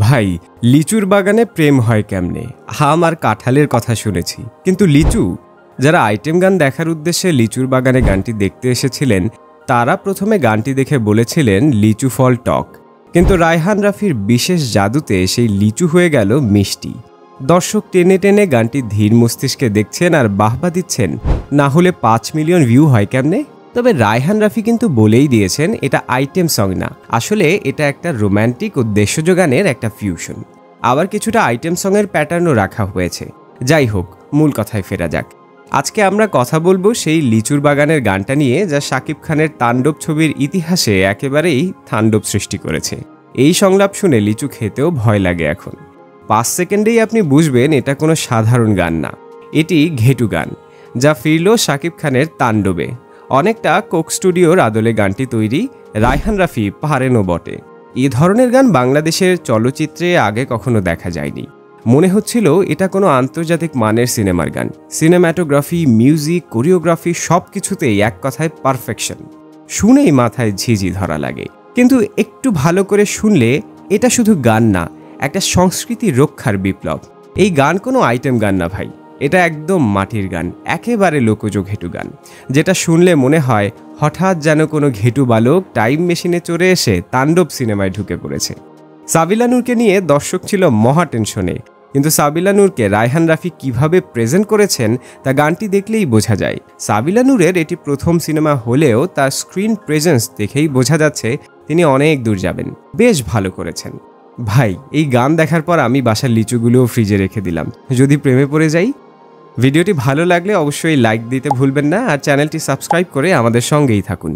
ভাই, লিচুর বাগানে প্রেম হয় কেমনে? আম আর কাঁঠালের কথা শুনেছি, কিন্তু লিচু? যারা আইটেম গান দেখার উদ্দেশ্যে লিচুর বাগানে গানটি দেখতে এসেছিলেন, তারা প্রথমে গানটি দেখে বলেছিলেন লিচু ফল টক, কিন্তু রায়হান রাফির বিশেষ জাদুতে সেই লিচু হয়ে গেল মিষ্টি। দর্শক টেনে টেনে গানটি ধীর মস্তিষ্কে দেখছেন আর বাহবা দিচ্ছেন। না হলে 5 মিলিয়ন ভিউ হয় কেমনে? তবে রায়হান রাফি কিন্তু বলেই দিয়েছেন এটা আইটেম সং না, আসলে এটা একটা রোম্যান্টিক ও দেশজ গানের একটা ফিউশন। আবার কিছুটা আইটেম সঙের প্যাটার্নও রাখা হয়েছে। যাই হোক, মূল কথায় ফেরা যাক। আজকে আমরা কথা বলবো সেই লিচুর বাগানের গানটা নিয়ে, যা শাকিব খানের তাণ্ডব ছবির ইতিহাসে একেবারেই তাণ্ডব সৃষ্টি করেছে। এই সংলাপ শুনে লিচু খেতেও ভয় লাগে এখন। 5 সেকেন্ডেই আপনি বুঝবেন এটা কোনো সাধারণ গান না, এটি ঘেটু গান, যা ফিরল শাকিব খানের তাণ্ডবে। অনেকটা কোক স্টুডিওর আদলে গানটি তৈরি, রায়হান রাফি পারেনও বটে। এ ধরনের গান বাংলাদেশের চলচ্চিত্রে আগে কখনো দেখা যায়নি। মনে হচ্ছিল এটা কোনো আন্তর্জাতিক মানের সিনেমার গান। সিনেম্যাটোগ্রাফি, মিউজিক, কোরিওগ্রাফি সব কিছুতেই এক কথায় পারফেকশন। শুনেই মাথায় ঝিঝি ধরা লাগে। কিন্তু একটু ভালো করে শুনলে এটা শুধু গান না, একটা সংস্কৃতি রক্ষার বিপ্লব। এই গান কোনো আইটেম গান না ভাই, এটা একদম মাটির গান, একেবারে লোকজ ঘেটু গান, যেটা শুনলে মনে হয় হঠাৎ যেন কোনো ঘেটু বালক টাইম মেশিনে চড়ে এসে তাণ্ডব সিনেমায় ঢুকে পড়েছে। সাবিলা নূরকে নিয়ে দর্শক ছিল মহা টেনশনে, কিন্তু সাবিলা নূরকে রায়হান রাফি কিভাবে প্রেজেন্ট করেছেন তা গানটি দেখলেই বোঝা যায়। সাবিলা নূরের এটি প্রথম সিনেমা হলেও তার স্ক্রিন প্রেজেন্স দেখেই বোঝা যাচ্ছে তিনি অনেক দূর যাবেন। বেশ ভালো করেছেন ভাই। এই গান দেখার পর আমি বাসার লিচুগুলোও ফ্রিজে রেখে দিলাম, যদি প্রেমে পড়ে যাই। ভিডিওটি ভালো লাগলে অবশ্যই লাইক দিতে ভুলবেন না, আর চ্যানেলটি সাবস্ক্রাইব করে আমাদের সঙ্গেই থাকুন।